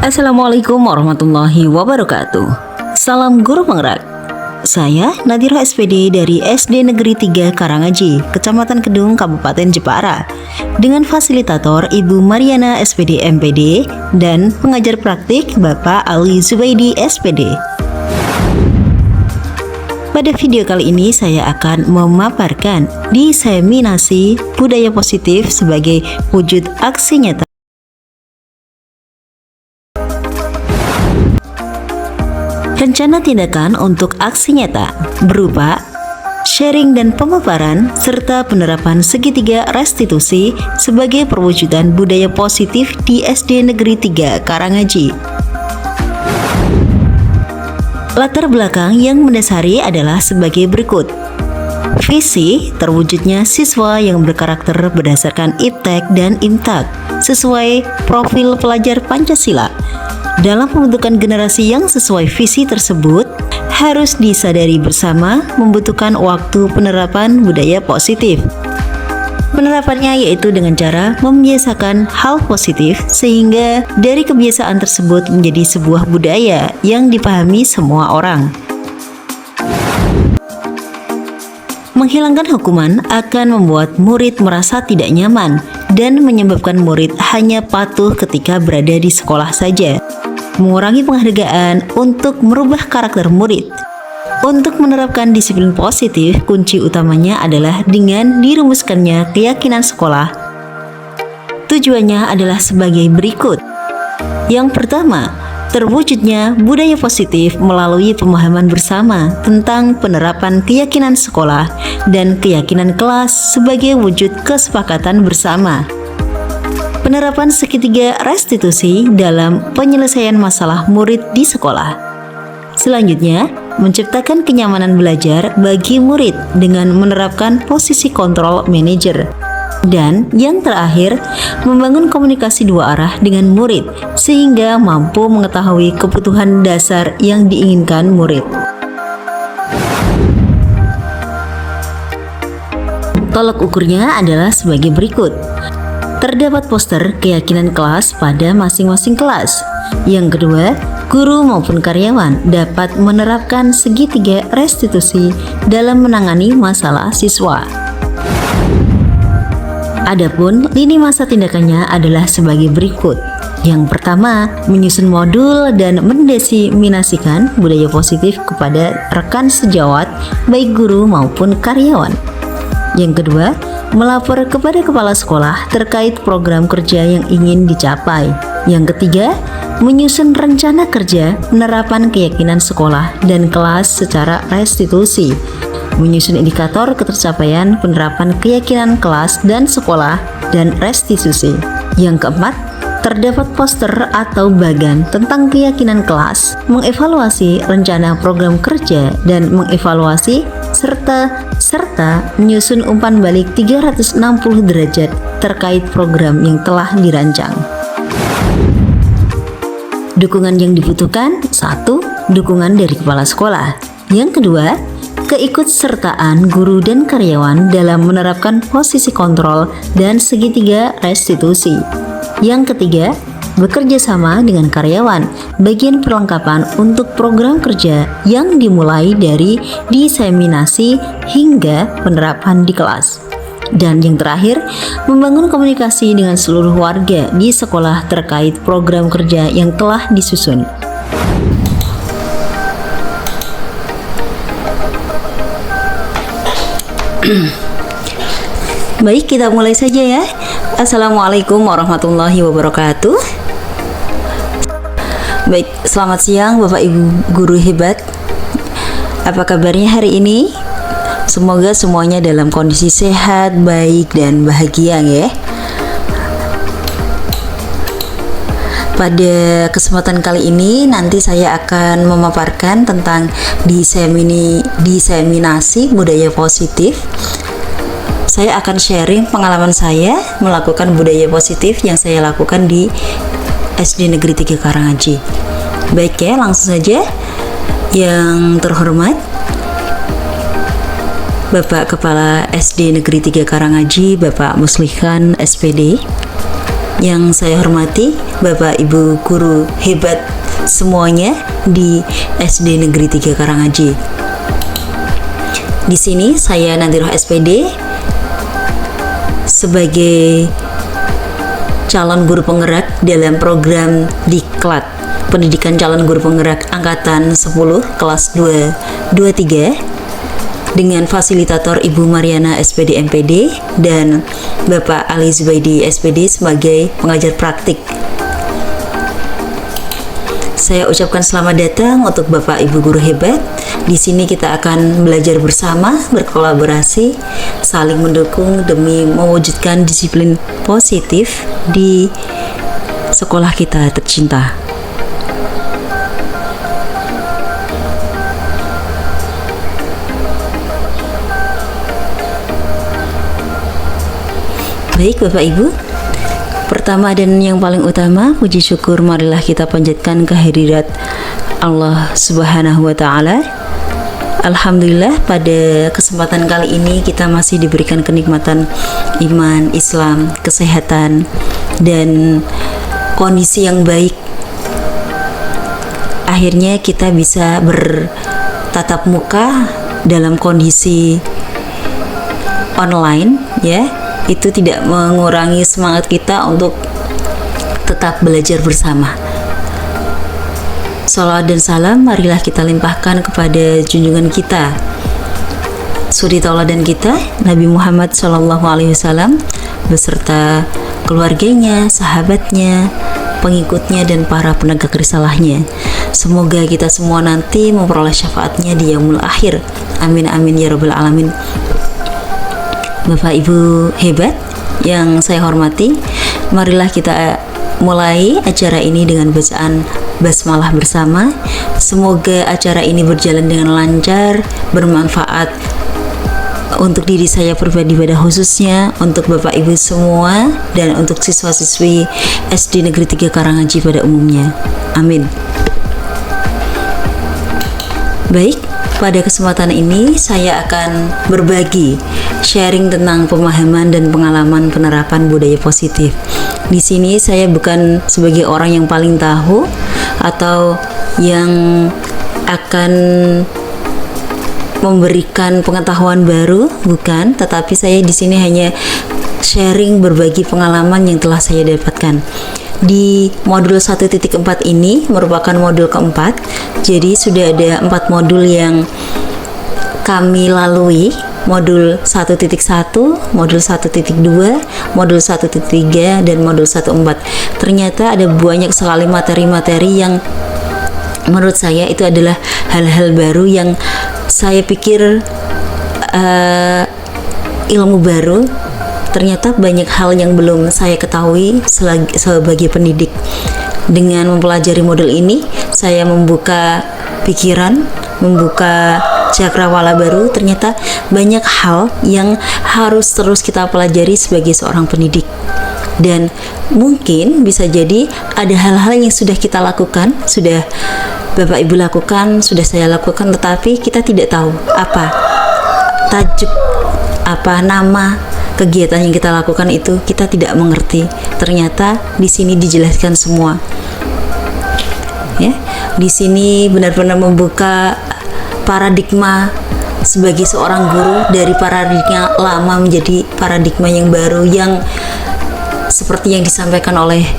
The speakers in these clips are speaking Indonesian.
Assalamualaikum warahmatullahi wabarakatuh. Salam guru penggerak. Saya Nadira SPD dari SD Negeri 3 Karangaji, Kecamatan Kedung, Kabupaten Jepara, dengan fasilitator Ibu Mariana SPD MPD dan pengajar praktik Bapak Ali Zubaidi SPD. Pada video kali ini saya akan memaparkan diseminasi budaya positif sebagai wujud aksi nyata. Rencana tindakan untuk aksi nyata berupa sharing dan pemaparan serta penerapan segitiga restitusi sebagai perwujudan budaya positif di SD Negeri 3 Karangaji. Latar belakang yang mendasari adalah sebagai berikut. Visi terwujudnya siswa yang berkarakter berdasarkan IPTEK dan IMTAK sesuai profil pelajar Pancasila. Dalam pembentukan generasi yang sesuai visi tersebut, harus disadari bersama membutuhkan waktu penerapan budaya positif. Penerapannya yaitu dengan cara membiasakan hal positif sehingga dari kebiasaan tersebut menjadi sebuah budaya yang dipahami semua orang. Menghilangkan hukuman akan membuat murid merasa tidak nyaman dan menyebabkan murid hanya patuh ketika berada di sekolah saja. Mengurangi penghargaan untuk merubah karakter murid. Untuk menerapkan disiplin positif, kunci utamanya adalah dengan dirumuskannya keyakinan sekolah. Tujuannya adalah sebagai berikut. Yang pertama, terwujudnya budaya positif melalui pemahaman bersama tentang penerapan keyakinan sekolah dan keyakinan kelas sebagai wujud kesepakatan bersama. Penerapan segitiga restitusi dalam penyelesaian masalah murid di sekolah. Selanjutnya, menciptakan kenyamanan belajar bagi murid dengan menerapkan posisi kontrol manajer. Dan yang terakhir, membangun komunikasi dua arah dengan murid sehingga mampu mengetahui kebutuhan dasar yang diinginkan murid. Tolak ukurnya adalah sebagai berikut. Terdapat poster keyakinan kelas pada masing-masing kelas. Yang kedua, guru maupun karyawan dapat menerapkan segitiga restitusi dalam menangani masalah siswa. Adapun lini masa tindakannya adalah sebagai berikut. Yang pertama, menyusun modul dan mendesimasikan budaya positif kepada rekan sejawat, baik guru maupun karyawan. Yang kedua, melapor kepada kepala sekolah terkait program kerja yang ingin dicapai. Yang ketiga, menyusun rencana kerja penerapan keyakinan sekolah dan kelas secara restitusi. Menyusun indikator ketercapaian penerapan keyakinan kelas dan sekolah dan restitusi. Yang keempat, terdapat poster atau bagan tentang keyakinan kelas, mengevaluasi rencana program kerja dan mengevaluasi serta menyusun umpan balik 360 derajat terkait program yang telah dirancang. Dukungan yang dibutuhkan: 1. Dukungan dari kepala sekolah. Yang kedua, keikutsertaan guru dan karyawan dalam menerapkan posisi kontrol dan segitiga restitusi. Yang ketiga, bekerja sama dengan karyawan, bagian perlengkapan untuk program kerja yang dimulai dari diseminasi hingga penerapan di kelas. Dan yang terakhir, membangun komunikasi dengan seluruh warga di sekolah terkait program kerja yang telah disusun. Baik, kita mulai saja ya. Assalamualaikum warahmatullahi wabarakatuh. Baik, selamat siang Bapak Ibu guru hebat. Apa kabarnya hari ini? Semoga semuanya dalam kondisi sehat, baik, dan bahagia ya. Pada kesempatan kali ini nanti saya akan memaparkan tentang diseminasi budaya positif. Saya akan sharing pengalaman saya melakukan budaya positif yang saya lakukan di SD Negeri 3 Karangaji. Baik ya, langsung saja. Yang terhormat Bapak Kepala SD Negeri 3 Karangaji, Bapak Muslihan SPD. Yang saya hormati Bapak Ibu guru hebat semuanya di SD Negeri 3 Karangaji. Di sini saya Nantiroh SPD sebagai calon guru penggerak dalam program Diklat Pendidikan Calon Guru Penggerak Angkatan 10 kelas 223 dengan fasilitator Ibu Mariana SPD MPD dan Bapak Ali Zubaidi SPD sebagai pengajar praktik. Saya ucapkan selamat datang untuk Bapak Ibu guru hebat. Di sini kita akan belajar bersama, berkolaborasi, saling mendukung demi mewujudkan disiplin positif di sekolah kita tercinta. Baik Bapak Ibu, pertama dan yang paling utama, puji syukur marilah kita panjatkan kehadirat Allah Subhanahu wa Ta'ala. Alhamdulillah, pada kesempatan kali ini kita masih diberikan kenikmatan iman, Islam, kesehatan, dan kondisi yang baik. Akhirnya kita bisa bertatap muka dalam kondisi online, ya. Itu tidak mengurangi semangat kita untuk tetap belajar bersama. Salawat dan salam marilah kita limpahkan kepada junjungan kita, suri tauladan kita, Nabi Muhammad SAW beserta keluarganya, sahabatnya, pengikutnya, dan para penegak risalahnya. Semoga kita semua nanti memperoleh syafaatnya di yaumul akhir. Amin amin ya rabbal alamin. Bapak Ibu hebat yang saya hormati, marilah kita mulai acara ini dengan bacaan basmalah bersama. Semoga acara ini berjalan dengan lancar, bermanfaat untuk diri saya pribadi pada khususnya, untuk Bapak Ibu semua, dan untuk siswa-siswi SD Negeri 3 Karangaji pada umumnya. Amin. Baik, pada kesempatan ini saya akan berbagi, sharing tentang pemahaman dan pengalaman penerapan budaya positif. Di sini saya bukan sebagai orang yang paling tahu atau yang akan memberikan pengetahuan baru, bukan, tetapi saya di sini hanya sharing, berbagi pengalaman yang telah saya dapatkan. Di modul 1.4 ini merupakan modul keempat, jadi sudah ada 4 modul yang kami lalui, modul 1.1, modul 1.2, modul 1.3, dan modul 1.4. Ternyata ada banyak sekali materi-materi yang menurut saya itu adalah hal-hal baru yang saya pikir ilmu baru. Ternyata banyak hal yang belum saya ketahui sebagai pendidik. Dengan mempelajari modul ini, saya membuka pikiran, membuka cakrawala baru. Ternyata banyak hal yang harus terus kita pelajari sebagai seorang pendidik. Dan mungkin bisa jadi ada hal-hal yang sudah kita lakukan, sudah Bapak Ibu lakukan, sudah saya lakukan, tetapi kita tidak tahu apa tajuk, apa nama kegiatan yang kita lakukan itu, kita tidak mengerti. Ternyata di sini dijelaskan semua. Ya, di sini benar-benar membuka paradigma sebagai seorang guru dari paradigma lama menjadi paradigma yang baru, yang seperti yang disampaikan oleh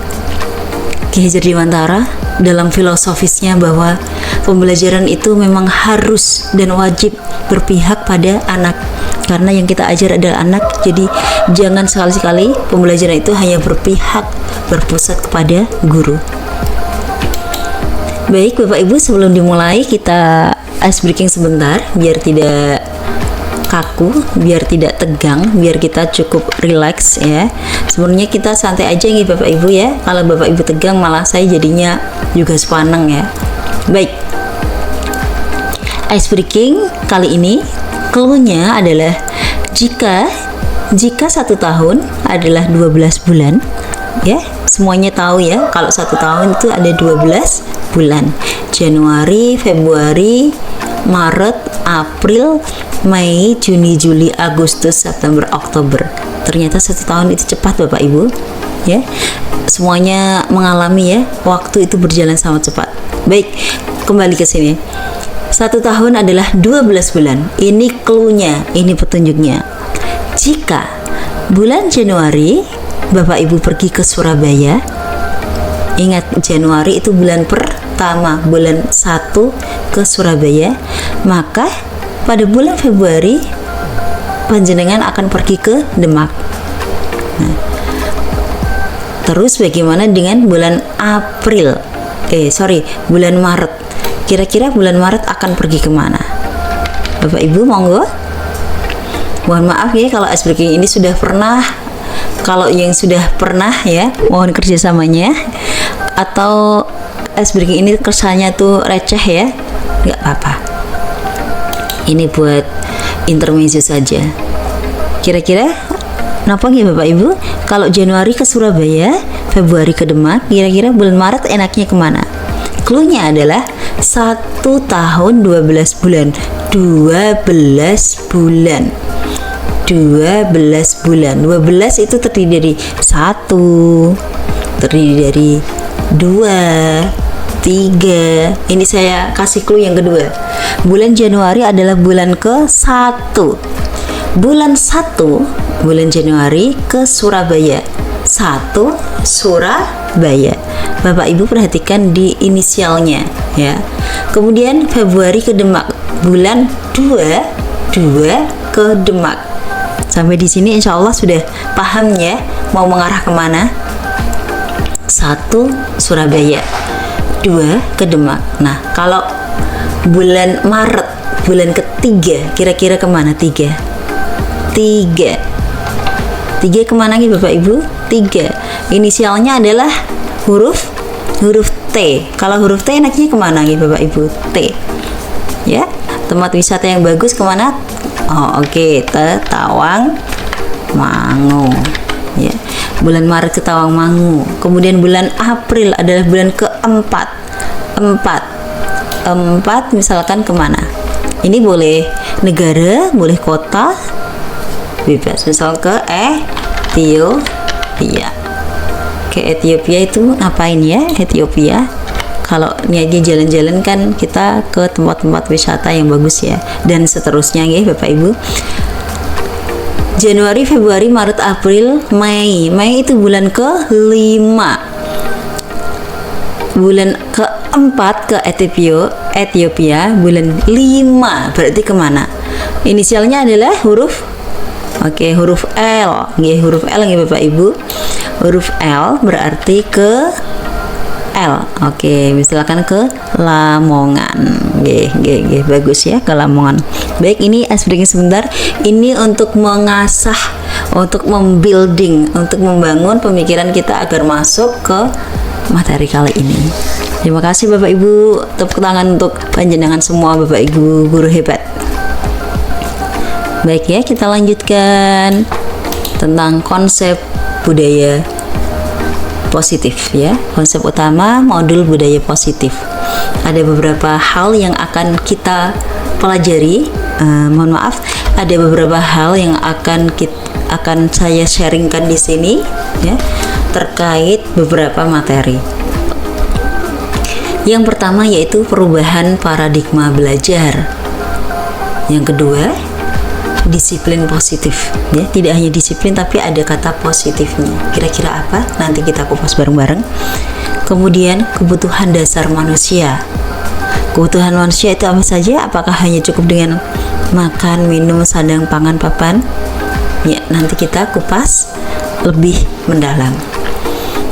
Ki Hajar Dewantara dalam filosofisnya, bahwa pembelajaran itu memang harus dan wajib berpihak pada anak, karena yang kita ajar adalah anak. Jadi jangan sekali-sekali pembelajaran itu hanya berpihak, berpusat kepada guru. Baik Bapak Ibu, sebelum dimulai kita ice breaking sebentar biar tidak kaku, biar tidak tegang, biar kita cukup relax ya. Sebenarnya kita santai aja nih Bapak Ibu ya. Kalau Bapak Ibu tegang malah saya jadinya juga sepaneng ya. Baik, ice breaking kali ini clue-nya adalah jika 1 tahun adalah 12 bulan ya, semuanya tahu ya, kalau 1 tahun itu ada 12 bulan. Januari, Februari, Maret, April, Mei, Juni, Juli, Agustus, September, Oktober. Ternyata 1 tahun itu cepat Bapak Ibu ya. semuanya mengalami ya, waktu itu berjalan sangat cepat. Baik, kembali ke sini. 1 tahun adalah 12 bulan. Ini clue-nya, ini petunjuknya. Jika bulan Januari Bapak Ibu pergi ke Surabaya, ingat Januari itu bulan pertama, bulan 1 ke Surabaya, maka pada bulan Februari panjenengan akan pergi ke Demak. Nah, terus bagaimana dengan bulan bulan Maret? Kira-kira bulan Maret akan pergi kemana? Bapak Ibu monggo. Mohon maaf ya kalau ice breaking ini sudah pernah. Kalau yang sudah pernah ya, mohon kerjasamanya. Atau ice breaking ini kesannya tuh receh ya, nggak apa-apa. Ini buat intermezzo saja. Kira-kira kenapa ya Bapak Ibu? Kalau Januari ke Surabaya, Februari ke Demak, kira-kira bulan Maret enaknya kemana? Clue-nya adalah 1 tahun 12 bulan. 12 bulan. 12 bulan. 12 itu terdiri dari 1, terdiri dari 2, 3. Ini saya kasih clue yang kedua. Bulan Januari adalah bulan ke-1. Bulan 1, bulan Januari ke Surabaya. 1 Surabaya. Bapak Ibu perhatikan di inisialnya ya. Kemudian Februari ke Demak. Bulan 2 ke Demak. Sampai di sini insya Allah sudah paham ya mau mengarah kemana. 1 Surabaya, 2 ke Demak. Nah, kalau bulan Maret, bulan ketiga, kira-kira kemana? 3 kemana nih Bapak Ibu? 3 inisialnya adalah huruf T. Kalau huruf T enaknya kemana nih Bapak Ibu? T ya. Tempat wisata yang bagus kemana? Oke, Tawangmangu ya. Bulan Maret ke Tawangmangu. Kemudian bulan April adalah bulan keempat. 4 misalkan kemana? Ini boleh negara, boleh kota, bebas. Misal ke Ethiopia. Ke Ethiopia itu ngapain ya? Ethiopia kalau niatnya jalan-jalan kan kita ke tempat-tempat wisata yang bagus ya, dan seterusnya ya Bapak Ibu. Januari, Februari, Maret, April, Mei. Mei itu bulan ke-5. Bulan ke-4 ke Ethiopia, bulan 5. Berarti kemana? Inisialnya adalah huruf L. Nggih, huruf L nggih Bapak Ibu. Huruf L berarti ke L. Oke, misalkan ke Lamongan. Nggih, bagus ya, ke Lamongan. Baik, ini ice breaking sebentar. Ini untuk mengasah, untuk membuilding, untuk membangun pemikiran kita agar masuk ke materi kali ini. Terima kasih Bapak Ibu. Tepuk tangan untuk panjenengan semua Bapak Ibu guru hebat. Baik ya, kita lanjutkan tentang konsep budaya positif ya. Konsep utama modul budaya positif. Ada beberapa hal yang akan kita pelajari. Mohon maaf, ada beberapa hal yang akan saya sharingkan di sini ya, terkait beberapa materi. Yang pertama yaitu perubahan paradigma belajar. Yang kedua, disiplin positif ya. Tidak hanya disiplin tapi ada kata positifnya. Kira-kira apa? Nanti kita kupas bareng-bareng. Kemudian kebutuhan dasar manusia. Kebutuhan manusia itu apa saja? Apakah hanya cukup dengan makan, minum, sandang, pangan, papan? Ya, nanti kita kupas lebih mendalam.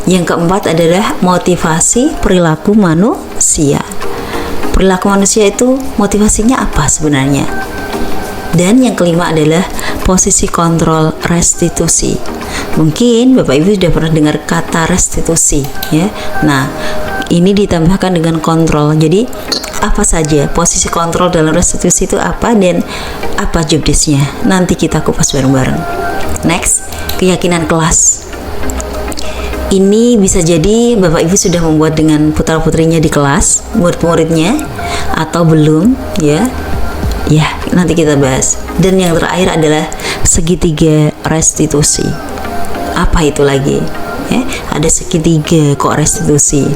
Yang keempat adalah motivasi perilaku manusia. Perilaku manusia itu motivasinya apa sebenarnya? Dan yang kelima adalah posisi kontrol restitusi. Mungkin Bapak Ibu sudah pernah dengar kata restitusi ya. Nah, ini ditambahkan dengan kontrol. Jadi apa saja posisi kontrol dalam restitusi itu apa dan apa job desk-nya? Nanti kita kupas bareng-bareng. Next, keyakinan kelas. Ini bisa jadi Bapak Ibu sudah membuat dengan putra-putrinya di kelas, murid-muridnya, atau belum ya. Ya, nanti kita bahas. Dan yang terakhir adalah segitiga restitusi. Apa itu lagi? ya. Ada segitiga kok restitusi,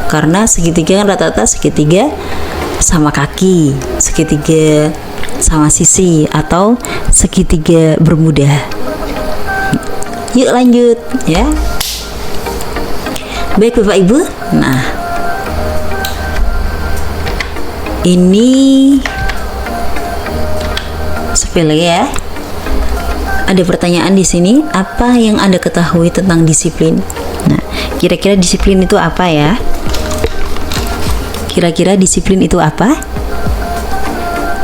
karena segitiga kan rata-rata segitiga sama kaki, segitiga sama sisi, atau segitiga bermuda. Yuk lanjut ya. Baik Bapak Ibu, nah ini sepele ya. Ada pertanyaan di sini, apa yang Anda ketahui tentang disiplin? Nah, kira-kira disiplin itu apa ya? Kira-kira disiplin itu apa?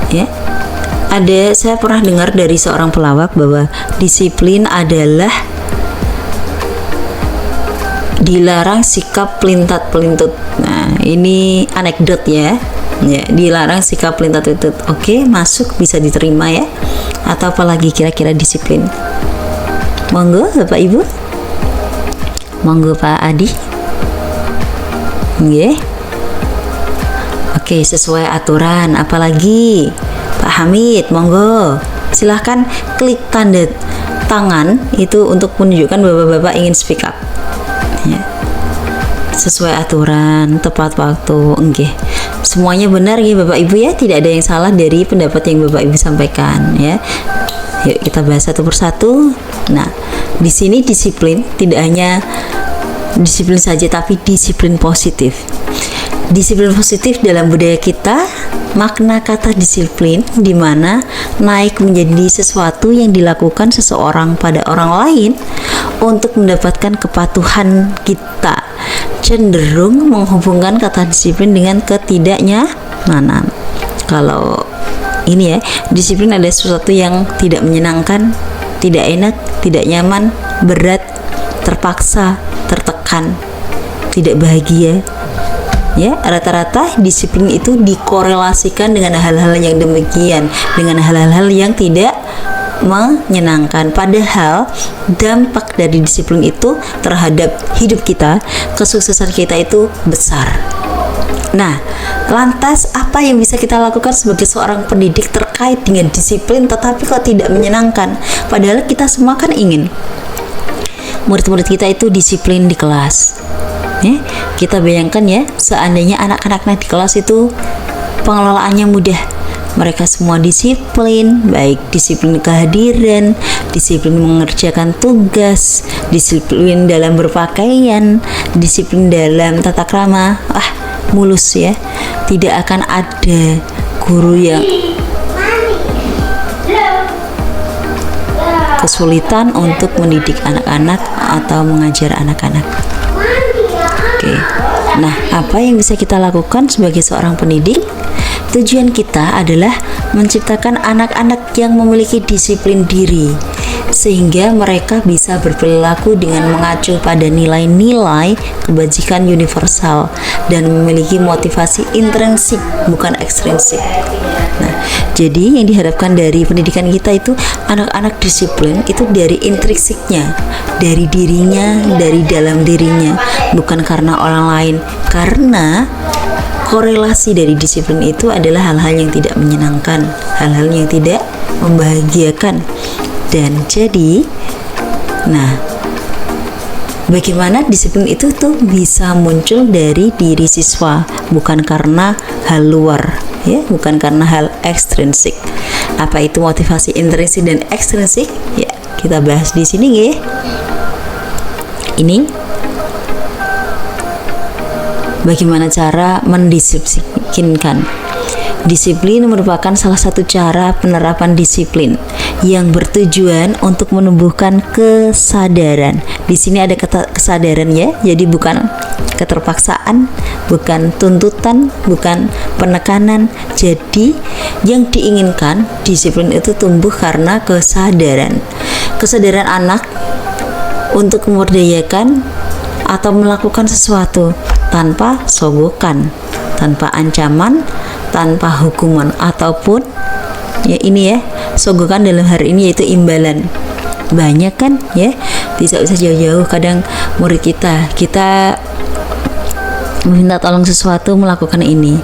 Ya. Saya pernah dengar dari seorang pelawak bahwa disiplin adalah dilarang sikap pelintat-pelintut. Nah, ini anekdot ya. Ya, dilarang sikap pelintat-pelintut. Oke, masuk, bisa diterima ya. Atau apalagi kira-kira disiplin? Monggo Bapak Ibu. Monggo Pak Adi. Nggih. Oke, sesuai aturan. Apalagi Pak Hamid, monggo. Silahkan klik tanda tangan itu untuk menunjukkan bahwa Bapak ingin speak up. Ya. Sesuai aturan, tepat waktu, nggih. Semuanya benar ya Bapak Ibu ya, tidak ada yang salah dari pendapat yang Bapak Ibu sampaikan ya. Yuk kita bahas satu persatu. Nah, di sini disiplin tidak hanya disiplin saja, tapi disiplin positif. Disiplin positif dalam budaya kita, makna kata disiplin di mana naik menjadi sesuatu yang dilakukan seseorang pada orang lain untuk mendapatkan kepatuhan kita. Cenderung menghubungkan kata disiplin dengan ketidaknyamanan. Kalau ini ya, disiplin adalah sesuatu yang tidak menyenangkan, tidak enak, tidak nyaman, berat, terpaksa, tertekan, tidak bahagia. Ya, rata-rata disiplin itu dikorelasikan dengan hal-hal yang demikian, dengan hal-hal yang tidak menyenangkan. Padahal dampak dari disiplin itu terhadap hidup kita, kesuksesan kita itu besar. Nah, lantas apa yang bisa kita lakukan sebagai seorang pendidik terkait dengan disiplin tetapi kok tidak menyenangkan? Padahal kita semua kan ingin murid-murid kita itu disiplin di kelas. Ya, kita bayangkan ya, seandainya anak-anaknya di kelas itu pengelolaannya mudah, mereka semua disiplin, baik disiplin kehadiran, disiplin mengerjakan tugas, disiplin dalam berpakaian, disiplin dalam tata krama, mulus ya. Tidak akan ada guru yang kesulitan untuk mendidik anak-anak atau mengajar anak-anak. Oke. Nah, apa yang bisa kita lakukan sebagai seorang pendidik? Tujuan kita adalah menciptakan anak-anak yang memiliki disiplin diri, sehingga mereka bisa berperilaku dengan mengacu pada nilai-nilai kebajikan universal dan memiliki motivasi intrinsik bukan ekstrinsik. Nah, jadi yang diharapkan dari pendidikan kita itu anak-anak disiplin itu dari intrinsiknya, dari dirinya, dari dalam dirinya, bukan karena orang lain. Karena korelasi dari disiplin itu adalah hal-hal yang tidak menyenangkan, hal-hal yang tidak membahagiakan. Dan jadi, nah, bagaimana disiplin itu tuh bisa muncul dari diri siswa, bukan karena hal luar, ya, bukan karena hal ekstrinsik. Apa itu motivasi intrinsik dan ekstrinsik? Ya, kita bahas di sini, ya. Ini bagaimana cara mendisiplinkan. Disiplin merupakan salah satu cara penerapan disiplin yang bertujuan untuk menumbuhkan kesadaran. Di sini ada kata kesadaran ya, jadi bukan keterpaksaan, bukan tuntutan, bukan penekanan. Jadi yang diinginkan disiplin itu tumbuh karena kesadaran. Kesadaran anak untuk memberdayakan atau melakukan sesuatu tanpa sogokan, tanpa ancaman, tanpa hukuman ataupun ya ini ya, sogokan dalam hari ini yaitu imbalan. Banyak kan ya, tidak bisa jauh-jauh. Kadang murid kita meminta tolong sesuatu, melakukan ini,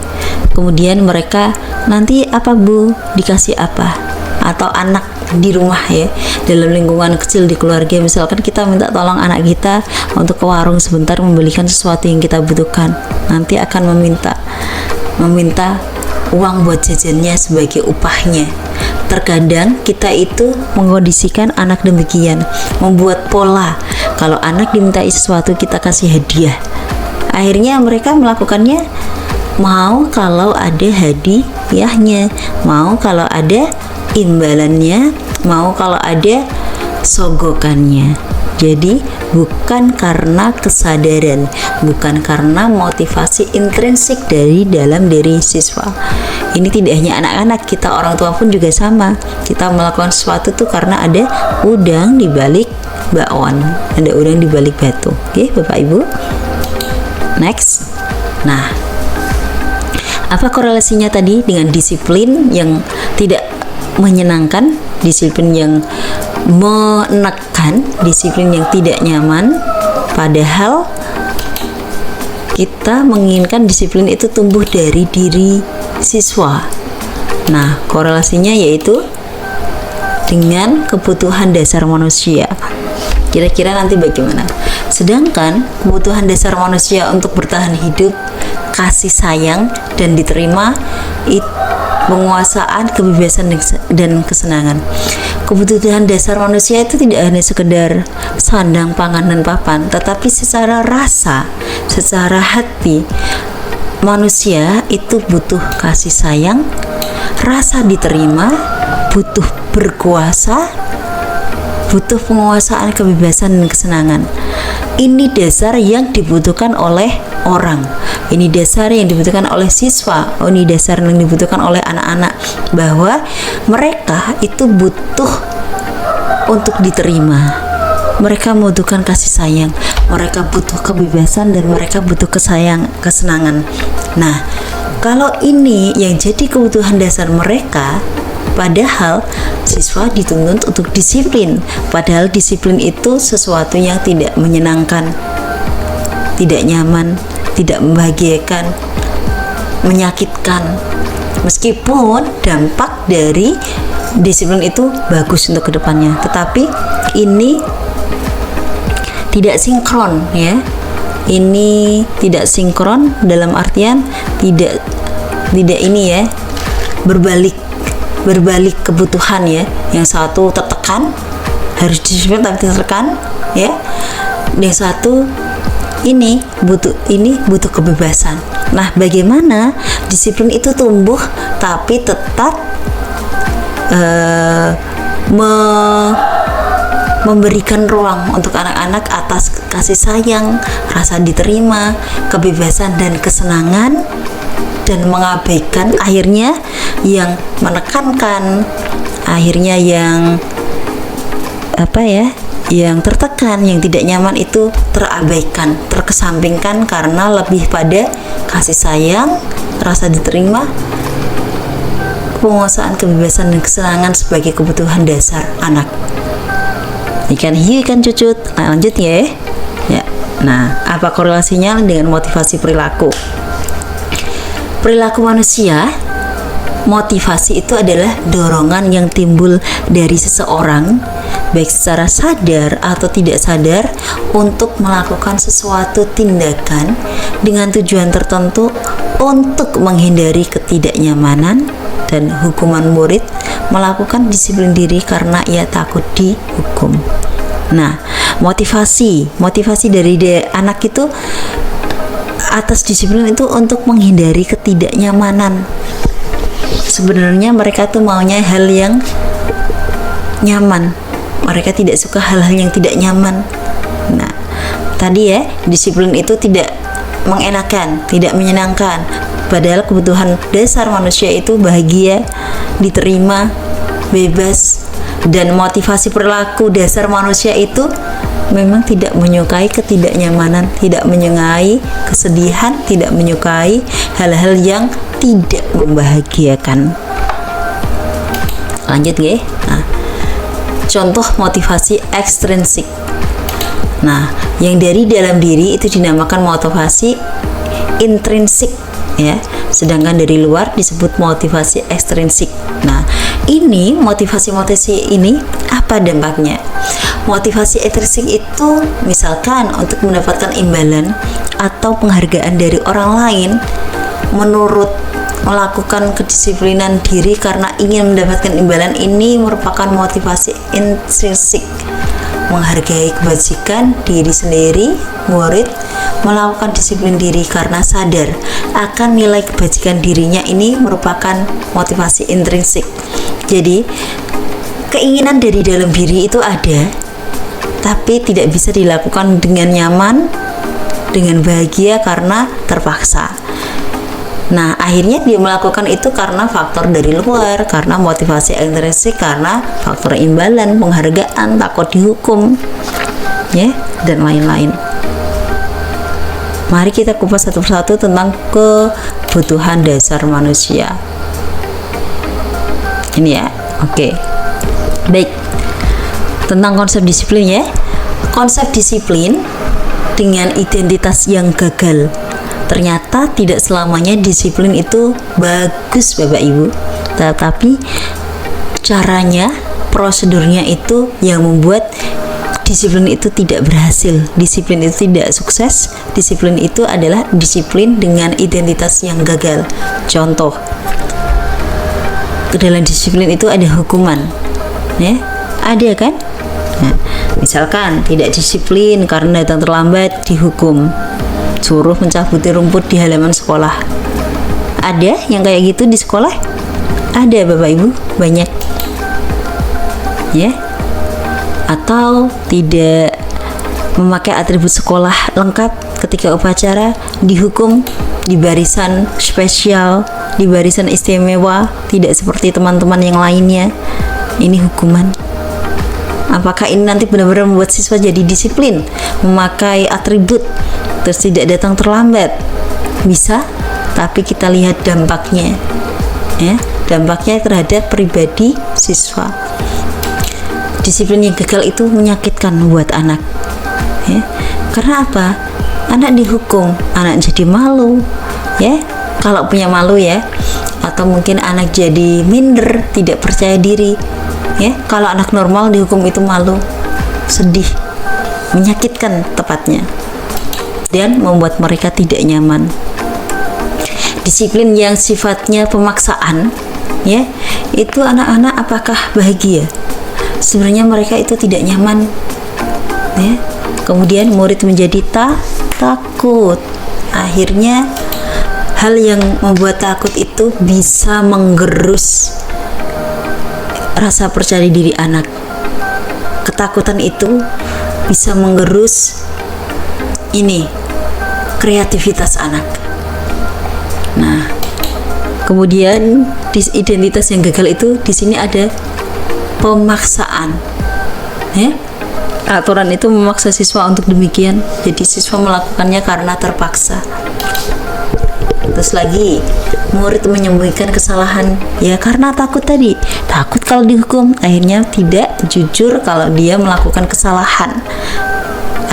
kemudian mereka nanti apa Bu, dikasih apa, atau anak di rumah ya, dalam lingkungan kecil di keluarga. Misalkan kita minta tolong anak kita untuk ke warung sebentar membelikan sesuatu yang kita butuhkan, nanti akan meminta uang buat jajannya sebagai upahnya. Terkadang kita itu mengkondisikan anak demikian, membuat pola kalau anak dimintai sesuatu kita kasih hadiah. Akhirnya mereka melakukannya mau kalau ada hadiahnya, mau kalau ada imbalannya, mau kalau ada sogokannya. Jadi bukan karena kesadaran, bukan karena motivasi intrinsik dari dalam diri siswa. Ini tidak hanya anak-anak, kita orang tua pun juga sama. Kita melakukan sesuatu tuh karena ada udang di balik bakwan, ada udang di balik batu. Oke, Bapak Ibu. Next. Nah, apa korelasinya tadi dengan disiplin yang tidak menyenangkan, disiplin yang menekan, disiplin yang tidak nyaman, padahal kita menginginkan disiplin itu tumbuh dari diri siswa. Nah, korelasinya yaitu dengan kebutuhan dasar manusia. Kira-kira nanti bagaimana? Sedangkan kebutuhan dasar manusia untuk bertahan hidup, kasih sayang dan diterima, penguasaan, kebebasan dan kesenangan. Kebutuhan dasar manusia itu tidak hanya sekedar sandang, pangan dan papan, tetapi secara rasa, secara hati, manusia itu butuh kasih sayang, rasa diterima, butuh berkuasa, butuh penguasaan, kebebasan dan kesenangan. Ini dasar yang dibutuhkan oleh orang, ini dasar yang dibutuhkan oleh siswa, ini dasar yang dibutuhkan oleh anak-anak, bahwa mereka itu butuh untuk diterima, mereka membutuhkan kasih sayang, mereka butuh kebebasan, dan mereka butuh kesenangan. Nah, kalau ini yang jadi kebutuhan dasar mereka, padahal siswa dituntut untuk disiplin, padahal disiplin itu sesuatu yang tidak menyenangkan, tidak nyaman, tidak membahagiakan, menyakitkan. Meskipun dampak dari disiplin itu bagus untuk kedepannya, tetapi ini tidak sinkron ya. Ini tidak sinkron dalam artian tidak ini ya, berbalik kebutuhan ya. Yang satu tertekan, harus disiplin tapi tertekan ya. Yang satu ini butuh kebebasan. Nah, bagaimana disiplin itu tumbuh tapi tetap memberikan ruang untuk anak-anak atas kasih sayang, rasa diterima, kebebasan dan kesenangan, dan mengabaikan akhirnya yang menekankan, akhirnya yang yang tertekan, yang tidak nyaman itu terabaikan, terkesampingkan karena lebih pada kasih sayang, rasa diterima, penguasaan, kebebasan dan kesenangan sebagai kebutuhan dasar anak. Ikan hiu, ikan cucut. Nah, lanjut ya. Nah, apa korelasinya dengan motivasi perilaku? Perilaku manusia, motivasi itu adalah dorongan yang timbul dari seseorang, baik secara sadar atau tidak sadar, untuk melakukan sesuatu tindakan dengan tujuan tertentu untuk menghindari ketidaknyamanan dan hukuman. Murid melakukan disiplin diri karena ia takut dihukum. Nah, motivasi dari anak itu atas disiplin itu untuk menghindari ketidaknyamanan. Sebenarnya mereka tuh maunya hal yang nyaman, mereka tidak suka hal-hal yang tidak nyaman. Nah, tadi ya, disiplin itu tidak mengenakan, tidak menyenangkan, padahal kebutuhan dasar manusia itu bahagia, diterima, bebas. Dan motivasi perilaku dasar manusia itu memang tidak menyukai ketidaknyamanan, tidak menyukai kesedihan, tidak menyukai hal-hal yang tidak membahagiakan. Lanjut ya. Nah, contoh motivasi ekstrinsik. Nah, yang dari dalam diri itu dinamakan motivasi intrinsik ya, sedangkan dari luar disebut motivasi ekstrinsik. Nah, ini motivasi-motivasi ini apa dampaknya? Motivasi intrinsik itu misalkan untuk mendapatkan imbalan atau penghargaan dari orang lain, menurut melakukan kedisiplinan diri karena ingin mendapatkan imbalan, ini merupakan motivasi intrinsik. Menghargai kebajikan diri sendiri, murid melakukan disiplin diri karena sadar akan nilai kebajikan dirinya, ini merupakan motivasi intrinsik. Jadi keinginan dari dalam diri itu ada, tapi tidak bisa dilakukan dengan nyaman, dengan bahagia karena terpaksa. Nah, akhirnya dia melakukan itu karena faktor dari luar, karena motivasi intrinsik, karena faktor imbalan, penghargaan, takut dihukum, ya, dan lain-lain. Mari kita kupas satu-satu tentang kebutuhan dasar manusia. Ini ya, oke. Baik, tentang konsep disiplin ya. Konsep disiplin dengan identitas yang gagal. Ternyata tidak selamanya disiplin itu bagus Bapak Ibu, tetapi caranya, prosedurnya itu yang membuat disiplin itu tidak berhasil, disiplin itu tidak sukses. Disiplin itu adalah disiplin dengan identitas yang gagal. Contoh, ke dalam disiplin itu ada hukuman, ya, ada kan? Nah, misalkan tidak disiplin karena datang terlambat, dihukum, suruh mencabuti rumput di halaman sekolah. Ada yang kayak gitu di sekolah? Ada Bapak Ibu, banyak, ya. Atau tidak memakai atribut sekolah lengkap ketika upacara, dihukum di barisan spesial, di barisan istimewa, tidak seperti teman-teman yang lainnya. Ini hukuman. Apakah ini nanti benar-benar membuat siswa jadi disiplin, memakai atribut, terus tidak datang terlambat? Bisa, tapi kita lihat dampaknya, ya, dampaknya terhadap pribadi siswa. Disiplin yang gagal itu menyakitkan buat anak, ya. Karena apa? Anak dihukum, anak jadi malu, ya. Kalau punya malu ya, atau mungkin anak jadi minder, tidak percaya diri, ya. Kalau anak normal dihukum itu malu, sedih, menyakitkan tepatnya, dan membuat mereka tidak nyaman. Disiplin yang sifatnya pemaksaan, ya, itu anak-anak apakah bahagia? Sebenarnya mereka itu tidak nyaman, ya. Kemudian murid menjadi takut. Akhirnya hal yang membuat takut itu bisa menggerus rasa percaya diri anak. Ketakutan itu bisa menggerus ini kreativitas anak. Nah, kemudian identitas yang gagal itu di sini ada pemaksaan, ya. Aturan itu memaksa siswa untuk demikian, jadi siswa melakukannya karena terpaksa. Terus lagi, murid menyembunyikan kesalahan, ya karena takut tadi, takut kalau dihukum, akhirnya tidak jujur kalau dia melakukan kesalahan.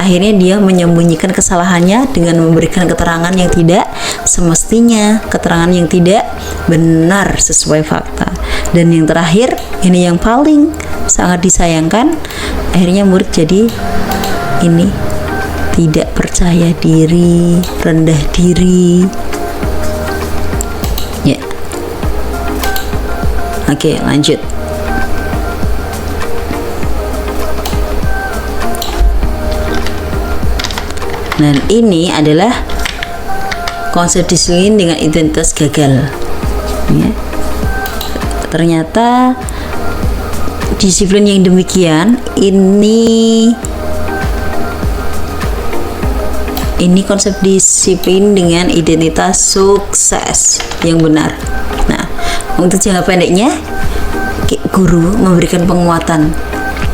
Akhirnya dia menyembunyikan kesalahannya dengan memberikan keterangan yang tidak semestinya, keterangan yang tidak benar sesuai fakta. Dan yang terakhir, ini yang paling sangat disayangkan, akhirnya murid jadi ini tidak percaya diri, rendah diri, ya. Oke, lanjut. Dan ini adalah konsep disiplin dengan identitas gagal, ya. Ternyata disiplin yang demikian ini konsep disiplin dengan identitas sukses yang benar. Nah, untuk jangka pendeknya, guru memberikan penguatan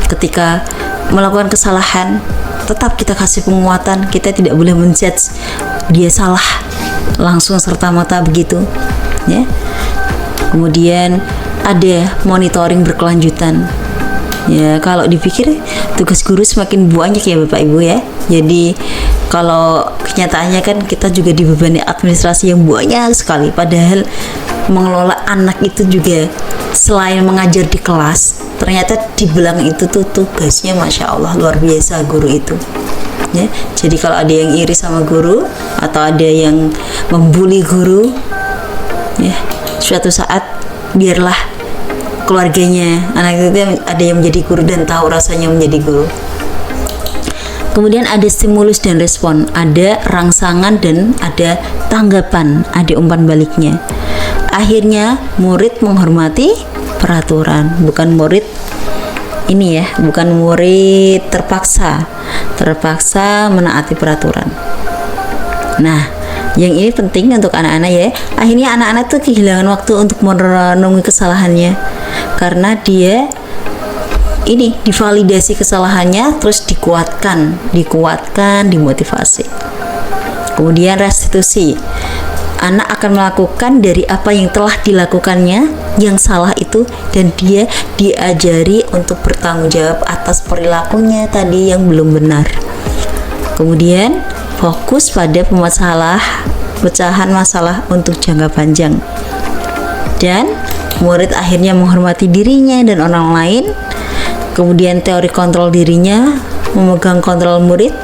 ketika melakukan kesalahan. Tetap kita kasih penguatan, kita tidak boleh menjudge dia salah langsung serta-merta begitu, ya. Kemudian ada monitoring berkelanjutan, ya. Kalau dipikir tugas guru semakin banyak ya Bapak Ibu, ya. Jadi kalau kenyataannya kan kita juga dibebani administrasi yang banyak sekali, padahal mengelola anak itu juga selain mengajar di kelas, ternyata di belakang itu tuh tugasnya Masya Allah luar biasa guru itu. Ya, jadi kalau ada yang iri sama guru atau ada yang membuli guru, ya suatu saat biarlah keluarganya anak itu ada yang menjadi guru dan tahu rasanya menjadi guru. Kemudian ada stimulus dan respon, ada rangsangan dan ada tanggapan, ada umpan baliknya. Akhirnya murid menghormati peraturan, bukan murid ini ya, bukan murid terpaksa menaati peraturan. Nah, yang ini penting untuk anak-anak ya. Akhirnya anak-anak tuh kehilangan waktu untuk merenungi kesalahannya, karena dia ini divalidasi kesalahannya, terus dikuatkan, dimotivasi. Kemudian restitusi. Anak akan melakukan dari apa yang telah dilakukannya yang salah itu, dan dia diajari untuk bertanggung jawab atas perilakunya tadi yang belum benar. Kemudian fokus pada pecahan masalah untuk jangka panjang, dan murid akhirnya menghormati dirinya dan orang lain. Kemudian teori kontrol dirinya, memegang kontrol murid,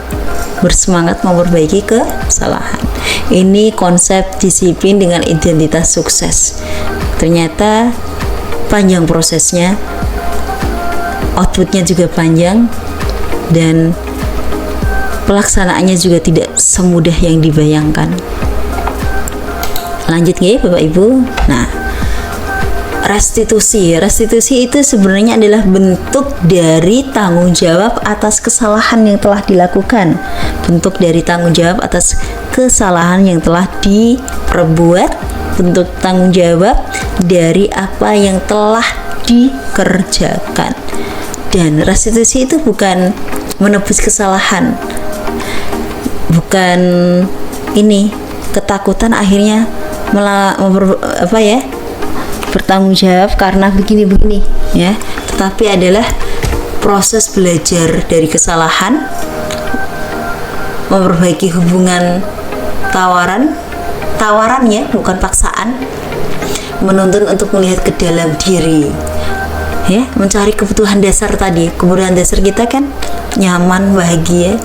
bersemangat memperbaiki kesalahan. Ini konsep disiplin dengan identitas sukses. Ternyata panjang prosesnya, outputnya juga panjang, dan pelaksanaannya juga tidak semudah yang dibayangkan. Lanjut ya Bapak Ibu. Nah, restitusi itu sebenarnya adalah bentuk dari tanggung jawab atas kesalahan yang telah dilakukan, bentuk dari tanggung jawab atas kesalahan yang telah diperbuat, bentuk tanggung jawab dari apa yang telah dikerjakan. Dan restitusi itu bukan menebus kesalahan, bukan ini ketakutan akhirnya bertanggung jawab karena begini ya, tetapi adalah proses belajar dari kesalahan, memperbaiki hubungan tawaran ya, bukan paksaan, menuntun untuk melihat ke dalam diri ya, mencari kebutuhan dasar tadi. Kebutuhan dasar kita kan nyaman, bahagia,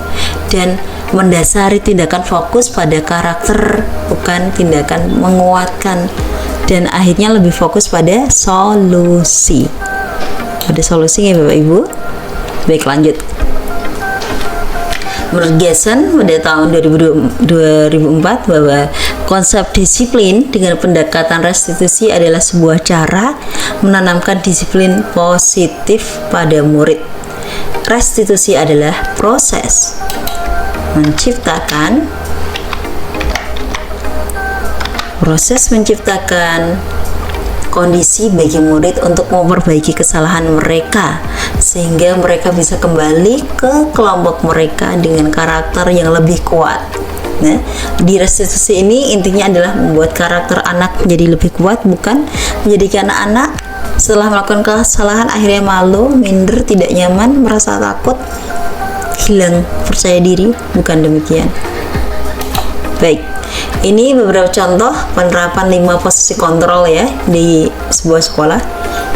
dan mendasari tindakan fokus pada karakter, bukan tindakan menguatkan, dan akhirnya lebih fokus pada solusi ya Bapak Ibu. Baik, lanjut. Menurut Gesson pada tahun 2004 bahwa konsep disiplin dengan pendekatan restitusi adalah sebuah cara menanamkan disiplin positif pada murid. Restitusi adalah proses menciptakan kondisi bagi murid untuk memperbaiki kesalahan mereka, sehingga mereka bisa kembali ke kelompok mereka dengan karakter yang lebih kuat. Nah, di restitusi ini intinya adalah membuat karakter anak menjadi lebih kuat, bukan menjadikan anak setelah melakukan kesalahan akhirnya malu, minder, tidak nyaman, merasa takut, hilang percaya diri. Bukan demikian. Baik, ini beberapa contoh penerapan 5 posisi kontrol ya di sebuah sekolah.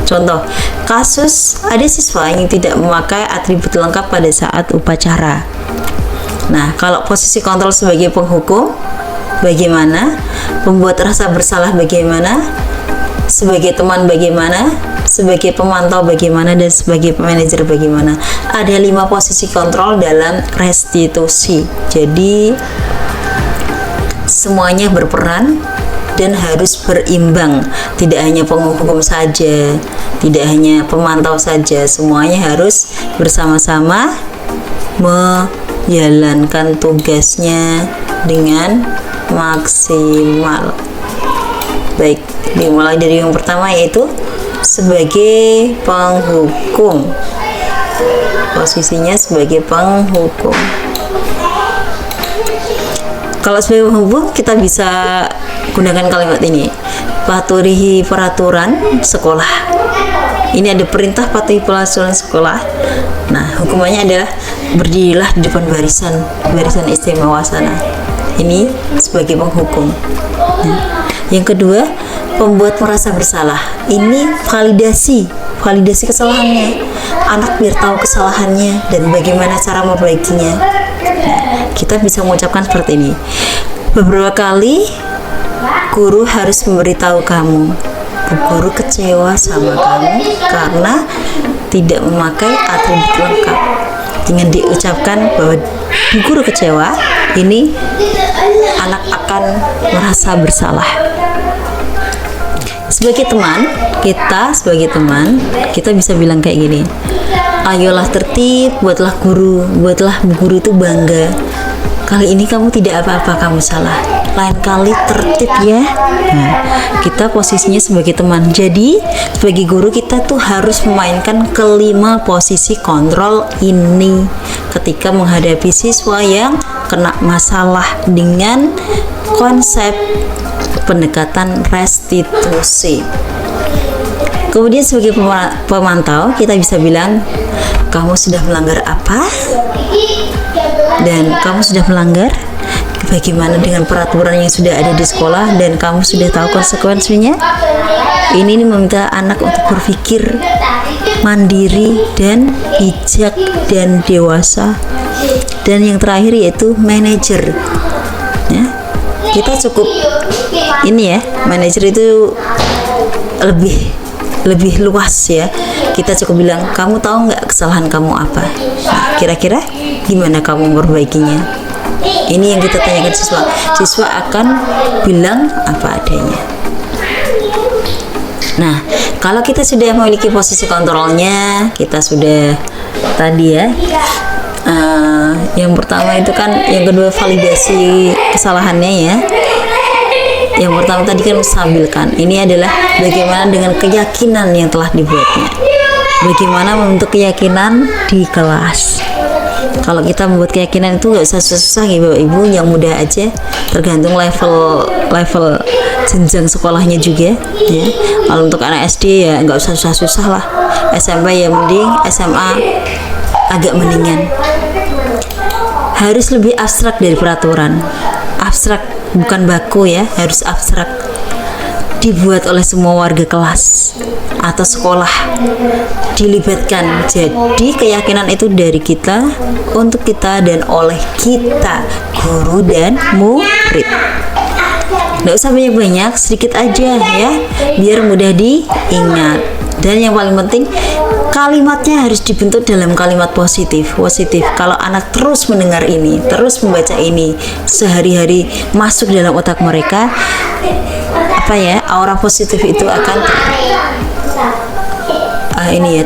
Contoh kasus, ada siswa yang tidak memakai atribut lengkap pada saat upacara. Nah, kalau posisi kontrol sebagai penghukum bagaimana, pembuat rasa bersalah bagaimana, sebagai teman bagaimana, sebagai pemantau bagaimana, dan sebagai manajer bagaimana. Ada 5 posisi kontrol dalam restitusi. Jadi semuanya berperan dan harus berimbang, tidak hanya penghukum saja, tidak hanya pemantau saja, semuanya harus bersama-sama menjalankan tugasnya dengan maksimal. Baik, dimulai dari yang pertama, yaitu sebagai penghukum. Posisinya sebagai penghukum. Kalau sebagai penghukum kita bisa gunakan kalimat ini: patuhi peraturan sekolah. Ini ada perintah patuhi peraturan sekolah. Nah, hukumannya adalah berdirilah di depan barisan istimewa sana. Ini sebagai penghukum. Yang kedua, Membuat merasa bersalah. Ini validasi kesalahannya. Anak biar tahu kesalahannya dan bagaimana cara memperbaikinya. Kita bisa mengucapkan seperti ini. Beberapa kali guru harus memberitahu kamu, Bu Guru kecewa sama kamu karena tidak memakai atribut lengkap. Dengan diucapkan bahwa Bu Guru kecewa, ini anak akan merasa bersalah. Sebagai teman, kita bisa bilang kayak gini, ayolah tertib, buatlah Bu Guru itu bangga. Kali ini kamu tidak apa-apa, kamu salah. Lain kali tertib ya. Nah, kita posisinya sebagai teman. Jadi, sebagai guru kita tuh harus memainkan kelima posisi kontrol ini ketika menghadapi siswa yang kena masalah dengan konsep pendekatan restitusi. Kemudian sebagai pemantau kita bisa bilang, kamu sudah melanggar apa? Dan kamu sudah melanggar, bagaimana dengan peraturan yang sudah ada di sekolah dan kamu sudah tahu konsekuensinya? Ini meminta anak untuk berpikir mandiri dan bijak dan dewasa. Dan yang terakhir yaitu manajer. Ya, kita cukup ini ya, manajer itu lebih luas ya. Kita cukup bilang, kamu tahu nggak kesalahan kamu apa? Nah, kira-kira gimana kamu memperbaikinya? Ini yang kita tanyakan siswa. Siswa akan bilang apa adanya. Nah, kalau kita sudah memiliki posisi kontrolnya, kita sudah tadi ya. Yang pertama itu kan, yang kedua validasi kesalahannya ya. Yang pertama tadi kan menstabilkan. Ini adalah bagaimana dengan keyakinan yang telah dibuatnya. Bagaimana membentuk keyakinan di kelas. Kalau kita membuat keyakinan itu nggak usah susah ya Bapak Ibu, yang mudah aja, tergantung level jenjang sekolahnya juga ya. Kalau untuk anak SD ya nggak usah susah-susah lah. SMP ya mending, SMA agak mendingan. Harus lebih abstrak dari peraturan. Abstrak, bukan baku ya, harus abstrak. Dibuat oleh semua warga kelas atau sekolah, dilibatkan. Jadi keyakinan itu dari kita, untuk kita, dan oleh kita, guru dan murid. Nggak usah banyak-banyak, sedikit aja ya, biar mudah diingat. Dan yang paling penting, kalimatnya harus dibentuk dalam kalimat positif. Kalau anak terus mendengar ini, terus membaca ini, sehari-hari masuk dalam otak mereka, aura positif itu akan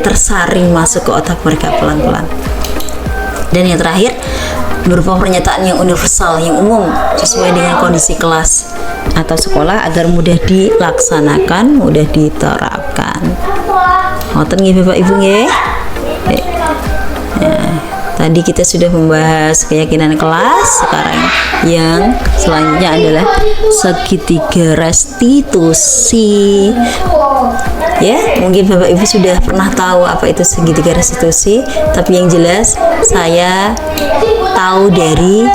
tersaring masuk ke otak mereka pelan-pelan. Dan yang terakhir, berupa pernyataan yang universal, yang umum, sesuai dengan kondisi kelas atau sekolah agar mudah dilaksanakan, mudah diterapkan. Ngoten nggih Bapak Ibu nggih. Tadi kita sudah membahas keyakinan kelas. Sekarang yang selanjutnya adalah segitiga restitusi. Ya, mungkin Bapak Ibu sudah pernah tahu apa itu segitiga restitusi, tapi yang jelas saya tahu dari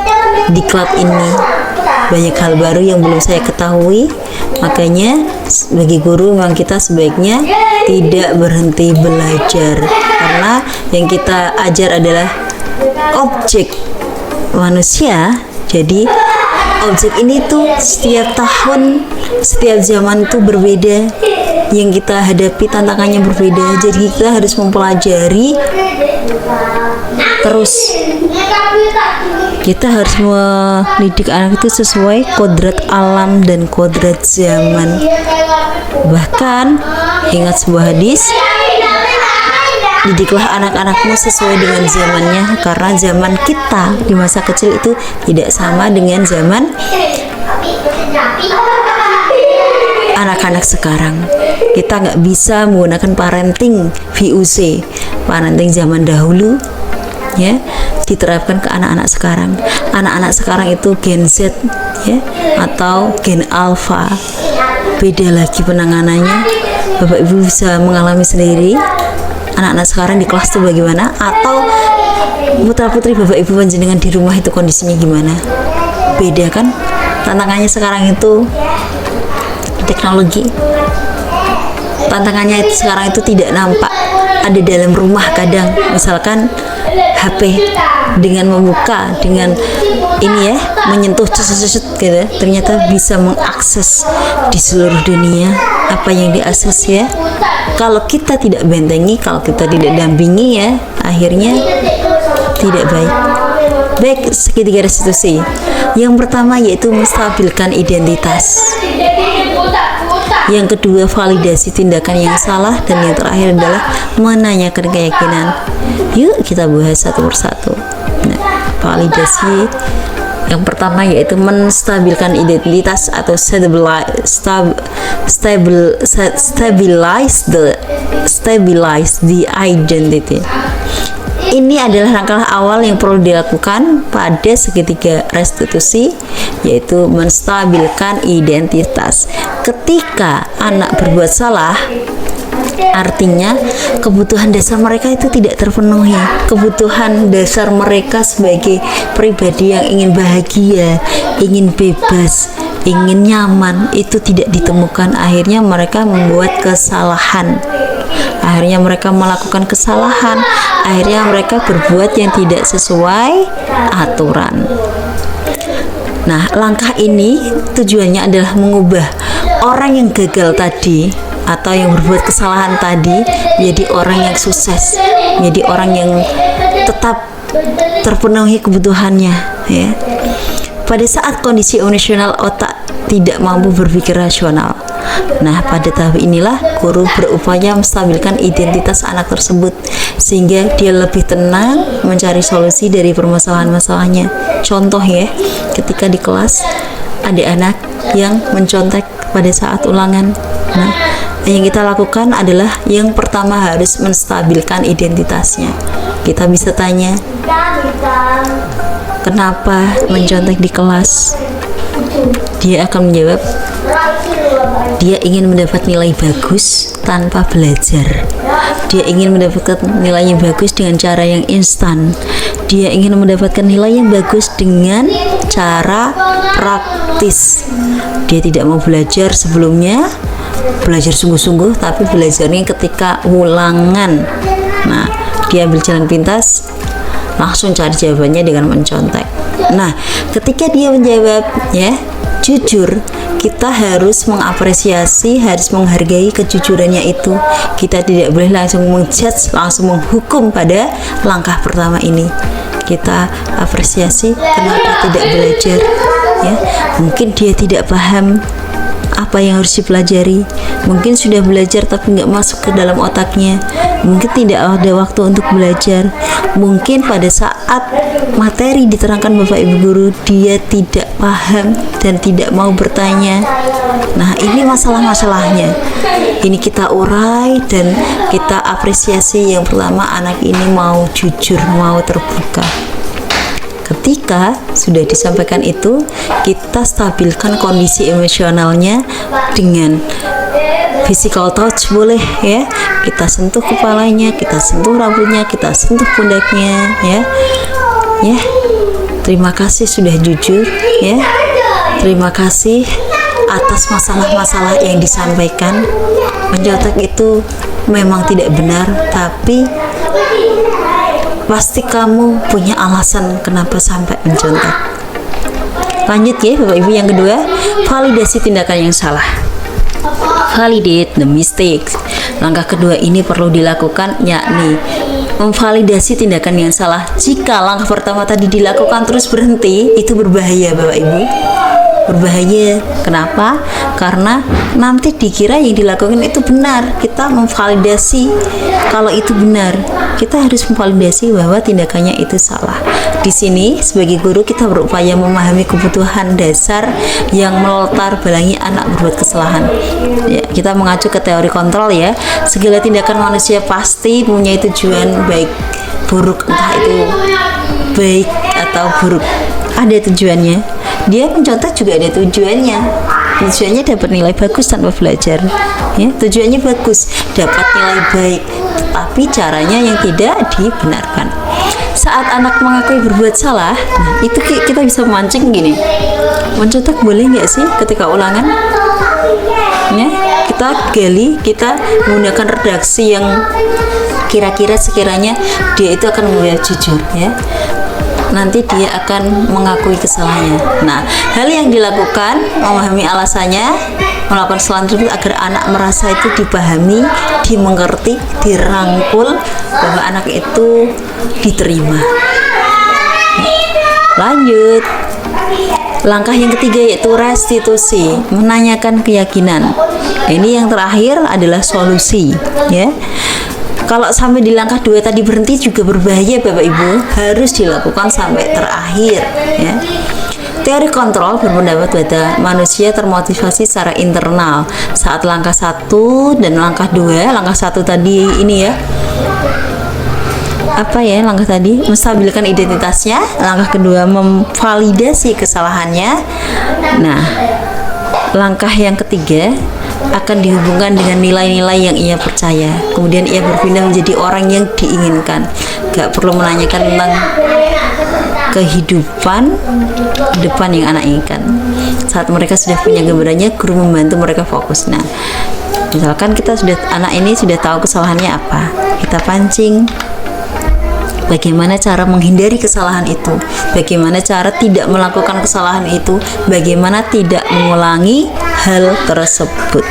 diklat ini banyak hal baru yang belum saya ketahui. Makanya sebagai guru memang kita sebaiknya tidak berhenti belajar, karena yang kita ajar adalah objek manusia. Jadi objek ini tuh setiap tahun, setiap zaman tuh berbeda, yang kita hadapi tantangannya berbeda. Jadi kita harus mempelajari terus. Kita harus mendidik anak itu sesuai kodrat alam dan kodrat zaman. Bahkan ingat sebuah hadis, didiklah anak-anakmu sesuai dengan zamannya, karena zaman kita di masa kecil itu tidak sama dengan zaman anak-anak sekarang. Kita nggak bisa menggunakan parenting VUC, parenting zaman dahulu ya, diterapkan ke anak-anak sekarang. Anak-anak sekarang itu Gen Z ya, atau Gen Alpha. Beda lagi penanganannya. Bapak Ibu bisa mengalami sendiri anak-anak sekarang di kelas itu bagaimana, atau putra-putri Bapak Ibu panjenengan di rumah itu kondisinya gimana. Beda kan? Tantangannya sekarang itu teknologi. Tantangannya itu sekarang itu tidak nampak, ada dalam rumah kadang, misalkan HP, dengan membuka, dengan ini ya, menyentuh ceset gitu, ternyata bisa mengakses di seluruh dunia apa yang diakses ya. Kalau kita tidak bentengi, kalau kita tidak dampingi ya, akhirnya tidak baik. Baik, segitiga restitusi. Yang pertama yaitu menstabilkan identitas. Yang kedua, validasi tindakan yang salah, dan yang terakhir adalah menanyakan keyakinan. Yuk kita bahas satu persatu. Nah, validasi yang pertama yaitu menstabilkan identitas atau stabilize the identity. Ini adalah langkah awal yang perlu dilakukan pada segitiga restitusi, yaitu menstabilkan identitas. Ketika anak berbuat salah, artinya kebutuhan dasar mereka itu tidak terpenuhi. Kebutuhan dasar mereka sebagai pribadi yang ingin bahagia, ingin bebas, ingin nyaman, itu tidak ditemukan. Akhirnya mereka membuat kesalahan. Akhirnya mereka melakukan kesalahan. Akhirnya mereka berbuat yang tidak sesuai aturan. Nah, langkah ini tujuannya adalah mengubah orang yang gagal tadi atau yang berbuat kesalahan tadi menjadi orang yang sukses, menjadi orang yang tetap terpenuhi kebutuhannya ya. Pada saat kondisi emosional otak tidak mampu berpikir rasional. Nah, pada tahap inilah guru berupaya menstabilkan identitas anak tersebut sehingga dia lebih tenang mencari solusi dari permasalahan-masalahnya. Contoh ya, ketika di kelas ada anak yang mencontek pada saat ulangan. Nah, yang kita lakukan adalah yang pertama harus menstabilkan identitasnya. Kita bisa tanya, kenapa mencontek di kelas? Dia akan menjawab, dia ingin mendapat nilai bagus tanpa belajar. Dia ingin mendapatkan nilai yang bagus dengan cara yang instan. Dia ingin mendapatkan nilai yang bagus dengan cara praktis. Dia tidak mau belajar sebelumnya, belajar sungguh-sungguh, tapi belajarnya ketika ulangan. Nah, dia ambil jalan pintas, langsung cari jawabannya dengan mencontek. Nah, ketika dia menjawab ya jujur, kita harus mengapresiasi, harus menghargai kejujurannya itu. Kita tidak boleh langsung menjudge, langsung menghukum pada langkah pertama ini. Kita apresiasi kenapa tidak belajar ya. Mungkin dia tidak paham apa yang harus dipelajari, mungkin sudah belajar tapi nggak masuk ke dalam otaknya, mungkin tidak ada waktu untuk belajar, mungkin pada saat materi diterangkan Bapak Ibu Guru dia tidak paham dan tidak mau bertanya. Nah, ini masalah-masalahnya, ini kita urai dan kita apresiasi. Yang pertama, anak ini mau jujur, mau terbuka. Ketika sudah disampaikan itu, kita stabilkan kondisi emosionalnya dengan physical touch boleh ya. Kita sentuh kepalanya, kita sentuh rambutnya, kita sentuh pundaknya ya. Ya. Terima kasih sudah jujur ya. Terima kasih atas masalah-masalah yang disampaikan. Mencontek itu memang tidak benar, tapi pasti kamu punya alasan kenapa sampai mencontek. Lanjut ya Bapak Ibu. Yang kedua, validasi tindakan yang salah. Validate the mistakes. Langkah kedua ini perlu dilakukan, yakni memvalidasi tindakan yang salah. Jika langkah pertama tadi dilakukan terus berhenti, itu berbahaya Bapak Ibu. Berbahaya. Kenapa? Karena nanti dikira yang dilakukan itu benar. Kita memvalidasi kalau itu benar. Kita harus memvalidasi bahwa tindakannya itu salah. Di sini sebagai guru kita berupaya memahami kebutuhan dasar yang melatar belakangi anak berbuat kesalahan. Ya, kita mengacu ke teori kontrol ya. Segala tindakan manusia pasti punya tujuan baik buruk, entah itu baik atau buruk. Ada tujuannya. Dia mencontek juga ada tujuannya. Tujuannya dapat nilai bagus tanpa belajar. Ya, tujuannya bagus, dapat nilai baik, tapi caranya yang tidak dibenarkan. Saat anak mengakui berbuat salah, nah itu kita bisa memancing gini. Mencontek boleh nggak sih ketika ulangan? ya. Kita gali, kita menggunakan redaksi yang kira-kira sekiranya dia itu akan menjawab jujur, ya. Nanti dia akan mengakui kesalahannya. Nah, hal yang dilakukan, memahami alasannya, melakukan kesalahan tersebut agar anak merasa itu dipahami, dimengerti, dirangkul, bahwa anak itu diterima. Lanjut, langkah yang ketiga yaitu restitusi, menanyakan keyakinan. Ini yang terakhir adalah solusi, ya. Kalau sampai di langkah 2 tadi berhenti juga berbahaya Bapak Ibu, harus dilakukan sampai terakhir, ya. Teori kontrol berpendapat bahwa manusia termotivasi secara internal saat langkah 1 dan langkah 2. Langkah 1 tadi ini, ya, apa ya langkah tadi? Menstabilkan identitasnya. Langkah kedua memvalidasi kesalahannya. Nah, langkah yang ketiga akan dihubungkan dengan nilai-nilai yang ia percaya. Kemudian ia berpindah menjadi orang yang diinginkan. Gak perlu menanyakan tentang kehidupan depan yang anak inginkan. Saat mereka sudah punya gambarannya, guru membantu mereka fokus. Nah, misalkan anak ini sudah tahu kesalahannya apa, kita pancing. Bagaimana cara menghindari kesalahan itu? Bagaimana cara tidak melakukan kesalahan itu? Bagaimana tidak mengulangi hal tersebut?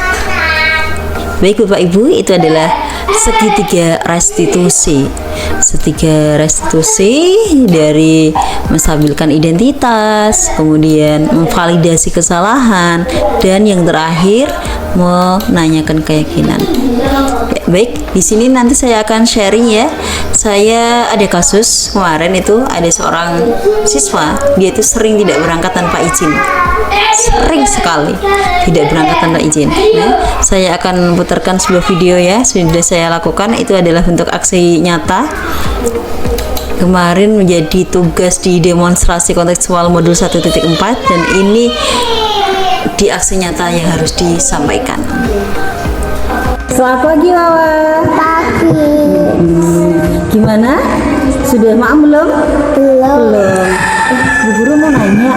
Baik Bapak Ibu, itu adalah segitiga restitusi. Segitiga restitusi dari menstabilkan identitas, kemudian memvalidasi kesalahan, dan yang terakhir menanyakan keyakinan. Ya, baik, di sini nanti saya akan sharing, ya. Saya ada kasus kemarin itu ada seorang siswa, dia itu sering tidak berangkat tanpa izin. Sering sekali tidak berangkat tanpa izin. Nah, saya akan putarkan sebuah video, ya, sudah saya lakukan. Itu adalah bentuk aksi nyata. Kemarin menjadi tugas di demonstrasi kontekstual modul 1.4 dan ini di aksi nyata yang harus disampaikan. Selamat pagi Wawa. Pagi. Gimana? Sudah makan belum? Belum. Bu guru mau nanya,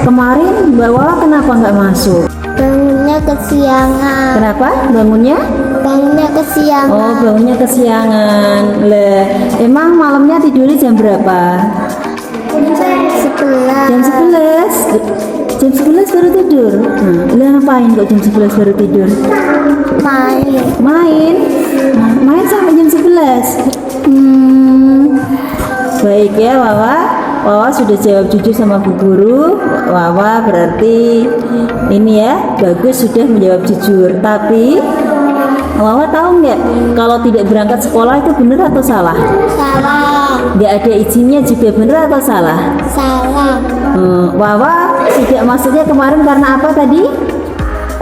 kemarin Mbak Wawa kenapa nggak masuk? Bangunnya kesiangan. Kenapa? Bangunnya kesiangan. Oh, bangunnya kesiangan. Lah, emang malamnya tidurnya jam berapa? Jam 11. Jam 11 baru tidur. Lah ngapain kok jam 11 baru tidur? Main sampai jam 11. Baik ya Wawa sudah jawab jujur sama Bu Guru. Wawa berarti ini ya, bagus sudah menjawab jujur. Tapi Wawa tahu nggak kalau tidak berangkat sekolah itu benar atau salah? Salah. Nggak ada izinnya juga benar atau salah? Salah. Wawa tidak masuknya kemarin karena apa tadi?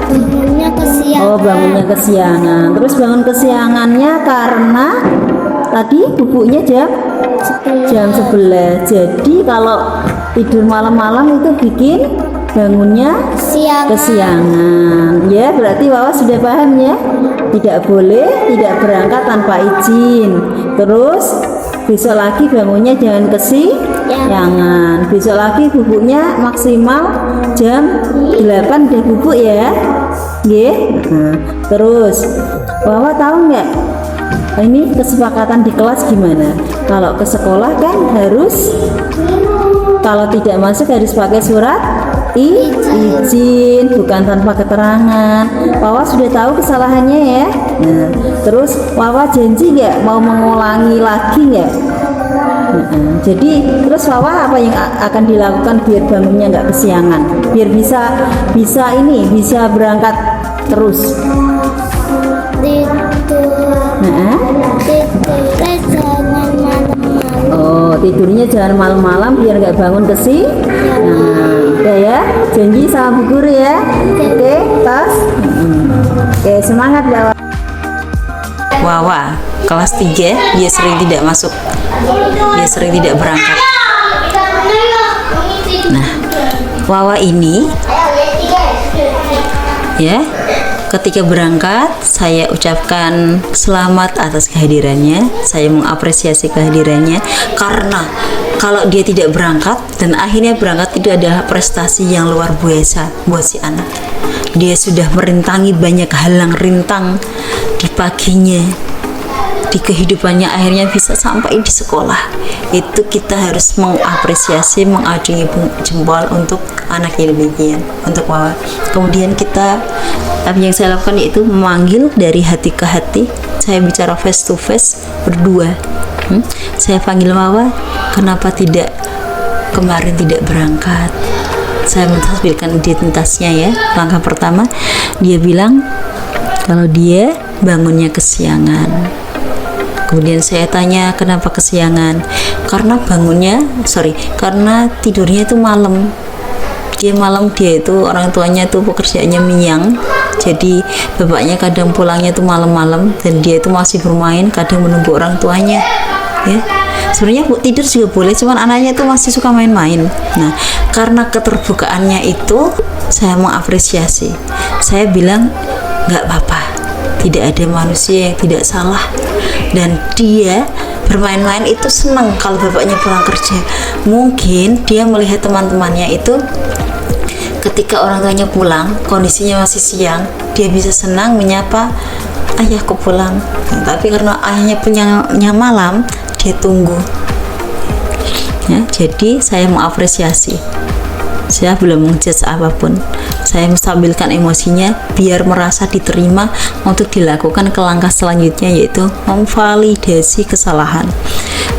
Bangunnya kesiangan. Oh, bangunnya kesiangan. Terus bangun kesiangannya karena tadi bubuknya jam 11. Jadi kalau tidur malam-malam itu bikin bangunnya kesiangan. Ya, berarti Wawa sudah paham ya? Tidak boleh tidak berangkat tanpa izin. Terus besok lagi bangunnya jangan kesiangan. Besok lagi bubuknya maksimal jam 8 udah bubuk ya. Nggih. Terus Wawa tahu nggak? Ini kesepakatan di kelas gimana? Kalau ke sekolah kan harus, kalau tidak masuk harus pakai surat izin, bukan tanpa keterangan. Wawa sudah tahu kesalahannya ya. Nah, terus Wawa janji nggak mau mengulangi lagi nggak? Jadi terus Wawa apa yang akan dilakukan biar bangunnya nggak kesiangan, biar bisa berangkat terus? Tidurnya jangan malam-malam biar nggak bangun udah ya, janji sama Bu Guru ya. Oke, tos. Oke, semangat ya Wawa. Kelas 3 dia sering tidak masuk, dia sering tidak berangkat. Nah, Wawa ini ya, ketika berangkat saya ucapkan selamat atas kehadirannya, saya mengapresiasi kehadirannya, karena kalau dia tidak berangkat dan akhirnya berangkat itu adalah prestasi yang luar biasa buat si anak. dia sudah merintangi banyak halang rintang di paginya, di kehidupannya, akhirnya bisa sampai di sekolah. Itu kita harus mengapresiasi, mengacungi jempol untuk anak yang demikian, untuk Wawa. Kemudian kita, apa yang saya lakukan yaitu memanggil dari hati ke hati. Saya bicara face to face berdua. Saya panggil Wawa, kenapa tidak kemarin tidak berangkat? Saya mentampilkan identitasnya ya. Langkah pertama, dia bilang kalau dia bangunnya kesiangan. Kemudian saya tanya kenapa kesiangan? Karena karena tidurnya itu malam. Dia itu orang tuanya tuh pekerjaannya minyang. Jadi bapaknya kadang pulangnya tuh malam-malam dan dia itu masih bermain, kadang menunggu orang tuanya. Ya. Sebenarnya tidur juga boleh, cuman anaknya itu masih suka main-main. Nah, karena keterbukaannya itu saya mengapresiasi. Saya bilang nggak apa-apa, tidak ada manusia yang tidak salah, dan dia bermain-main itu senang kalau bapaknya pulang kerja. Mungkin dia melihat teman-temannya itu ketika orang tuanya pulang, kondisinya masih siang, dia bisa senang menyapa, ayahku pulang. Tapi karena ayahnya punya malam, dia tunggu. Ya, jadi saya mengapresiasi. Saya belum menjudge apapun. Saya menstabilkan emosinya biar merasa diterima untuk dilakukan ke langkah selanjutnya, yaitu memvalidasi kesalahan.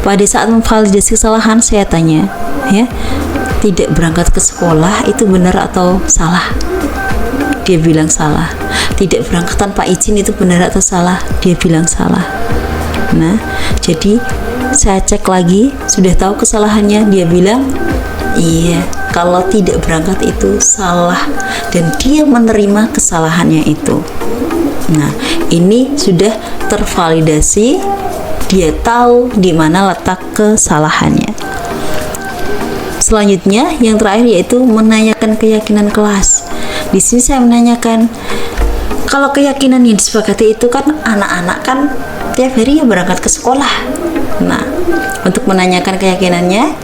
Pada saat memvalidasi kesalahan, saya tanya, ya, tidak berangkat ke sekolah itu benar atau salah? Dia bilang salah. Tidak berangkat tanpa izin itu benar atau salah? Dia bilang salah. Nah, jadi saya cek lagi, sudah tahu kesalahannya? Dia bilang iya, kalau tidak berangkat itu salah, dan dia menerima kesalahannya itu. Nah, ini sudah tervalidasi, dia tahu di mana letak kesalahannya. Selanjutnya, yang terakhir yaitu menanyakan keyakinan kelas. Di sini saya menanyakan, kalau keyakinan yang disepakati itu kan anak-anak kan tiap hari ya berangkat ke sekolah. Nah, untuk menanyakan keyakinannya,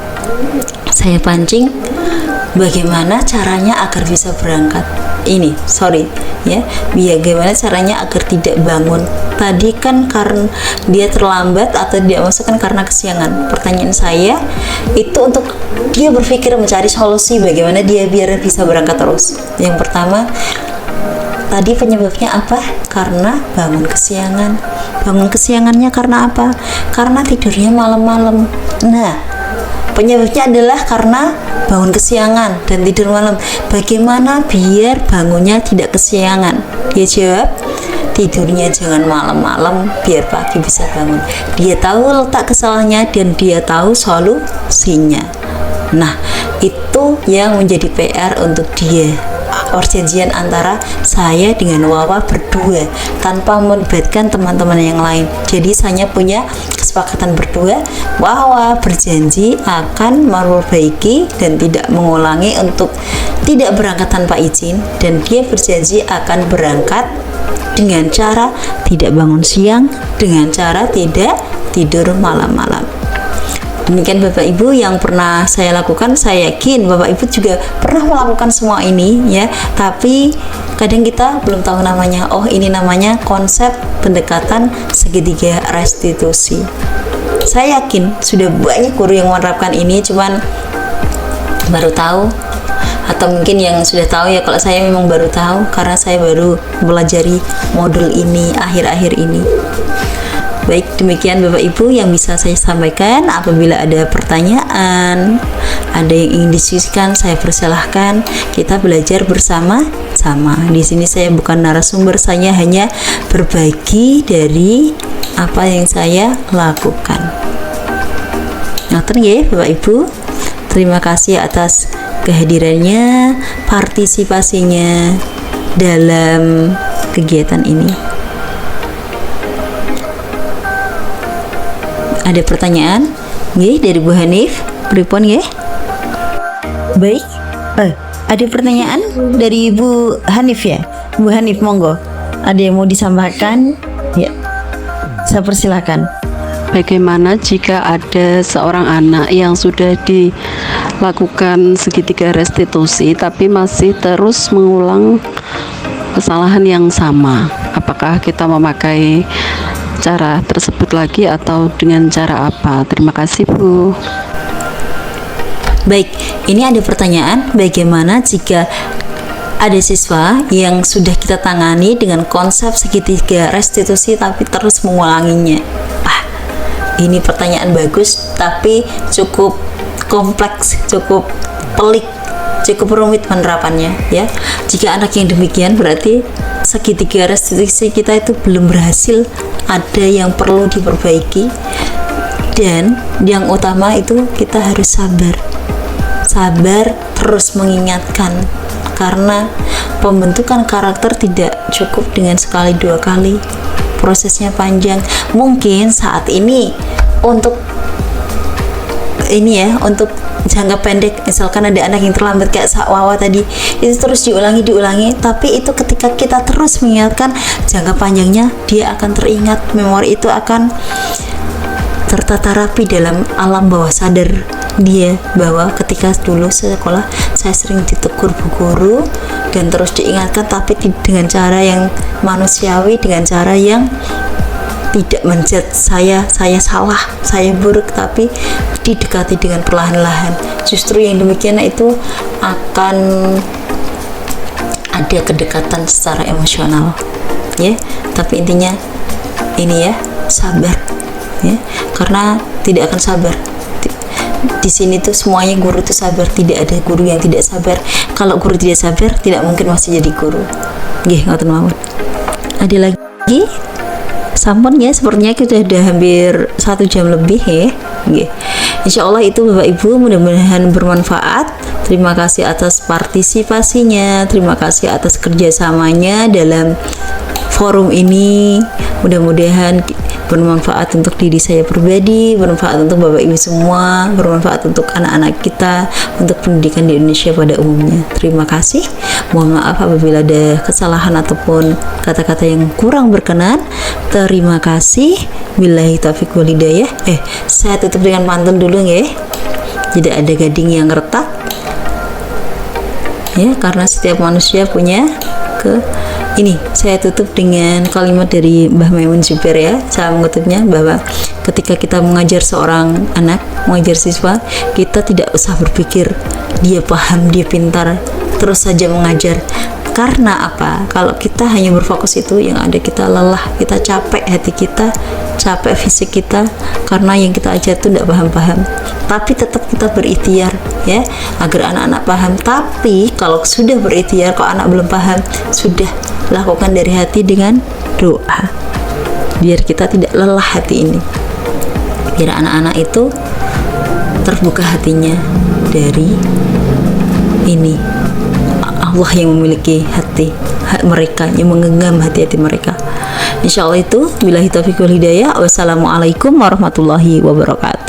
saya pancing bagaimana caranya agar bisa berangkat. Bagaimana caranya agar tidak bangun. Tadi kan karena dia terlambat atau tidak masuk kan karena kesiangan. Pertanyaan saya itu untuk dia berpikir mencari solusi bagaimana dia biar bisa berangkat terus. Yang pertama, tadi penyebabnya apa? Karena bangun kesiangan. Bangun kesiangannya karena apa? Karena tidurnya malam-malam. Nah, penyebabnya adalah karena bangun kesiangan dan tidur malam. Bagaimana biar bangunnya tidak kesiangan? Dia jawab, tidurnya jangan malam-malam biar pagi bisa bangun. Dia tahu letak kesalahannya dan dia tahu solusinya. Nah, itu yang menjadi PR untuk dia. Perjanjian antara saya dengan Wawa berdua tanpa melibatkan teman-teman yang lain. Jadi saya punya kesepakatan berdua. Wawa berjanji akan memperbaiki dan tidak mengulangi untuk tidak berangkat tanpa izin, dan dia berjanji akan berangkat dengan cara tidak bangun siang, dengan cara tidak tidur malam-malam. Demikian Bapak Ibu yang pernah saya lakukan. Saya yakin Bapak Ibu juga pernah melakukan semua ini ya, tapi kadang kita belum tahu namanya. Oh, ini namanya konsep pendekatan segitiga restitusi. Saya yakin sudah banyak guru yang menerapkan ini, cuman baru tahu, atau mungkin yang sudah tahu ya. Kalau saya memang baru tahu karena saya baru pelajari modul ini akhir-akhir ini. Baik, demikian Bapak Ibu yang bisa saya sampaikan. Apabila ada pertanyaan, ada yang ingin diskusikan, saya persilahkan. Kita belajar bersama-sama. Di sini saya bukan narasumber, saya hanya berbagi dari apa yang saya lakukan. Ngoten nggih Bapak Ibu. Terima kasih atas kehadirannya, partisipasinya dalam kegiatan ini. Ada pertanyaan? Nggih, dari Bu Hanif. Pripun nggih? Baik. Ada pertanyaan dari Bu Hanif ya? Bu Hanif, monggo. Ada yang mau disampaikan? Ya. Saya persilakan. Bagaimana jika ada seorang anak yang sudah lakukan segitiga restitusi tapi masih terus mengulang kesalahan yang sama. Apakah kita memakai cara tersebut lagi atau dengan cara apa? Terima kasih, Bu. Baik, ini ada pertanyaan, bagaimana jika ada siswa yang sudah kita tangani dengan konsep segitiga restitusi tapi terus mengulanginya? Ini pertanyaan bagus tapi cukup kompleks, cukup pelik, cukup rumit penerapannya ya. Jika anak yang demikian berarti segitiga restitusi kita itu belum berhasil, ada yang perlu diperbaiki, dan yang utama itu kita harus sabar terus mengingatkan, karena pembentukan karakter tidak cukup dengan sekali dua kali, prosesnya panjang. Mungkin saat ini untuk jangka pendek, misalkan ada anak yang terlambat kayak Wawa tadi, itu terus diulangi, tapi itu ketika kita terus mengingatkan, jangka panjangnya dia akan teringat, memori itu akan tertata rapi dalam alam bawah sadar dia, bahwa ketika dulu sekolah saya sering ditegur bu guru dan terus diingatkan, tapi dengan cara yang manusiawi, dengan cara yang tidak menjudge saya salah, saya buruk, tapi didekati dengan perlahan-lahan. Justru yang demikian itu akan ada kedekatan secara emosional ya. Tapi intinya ini ya, sabar ya, karena tidak akan sabar. Di sini tuh semuanya guru tuh sabar, tidak ada guru yang tidak sabar. Kalau guru tidak sabar, tidak mungkin masih jadi guru. Nggih, ngoten mawon. Ada lagi? Sampun ya, sepertinya kita sudah hampir 1 jam lebih ya. Nggih. Insya Allah itu Bapak Ibu mudah-mudahan bermanfaat. Terima kasih atas partisipasinya, terima kasih atas kerjasamanya dalam forum ini. Mudah-mudahan bermanfaat untuk diri saya pribadi, bermanfaat untuk Bapak Ibu semua, bermanfaat untuk anak-anak kita, untuk pendidikan di Indonesia pada umumnya. Terima kasih. Mohon maaf apabila ada kesalahan ataupun kata-kata yang kurang berkenan. Terima kasih. Billahi taufiq wal hidayah. Saya tutup dengan pantun dulu ya. Tidak ada gading yang retak. Ya, karena setiap manusia punya ini saya tutup dengan kalimat dari Mbah Maimun Zubair ya. Saya mengutipnya bahwa ketika kita mengajar seorang anak, mengajar siswa, kita tidak usah berpikir dia paham, dia pintar, terus saja mengajar. Karena apa? Kalau kita hanya berfokus itu, yang ada kita lelah, kita capek, hati kita capek, fisik kita, karena yang kita ajar itu tidak paham-paham. Tapi tetap kita berikhtiar ya, agar anak-anak paham. Tapi kalau sudah berikhtiar, kalau anak belum paham, sudah lakukan dari hati dengan doa, biar kita tidak lelah hati ini, biar anak-anak itu terbuka hatinya dari ini. Allah yang memiliki hati mereka, yang menggenggam hati-hati mereka. Insya Allah itu billahi taufiq wal hidayah. Wassalamualaikum warahmatullahi wabarakatuh.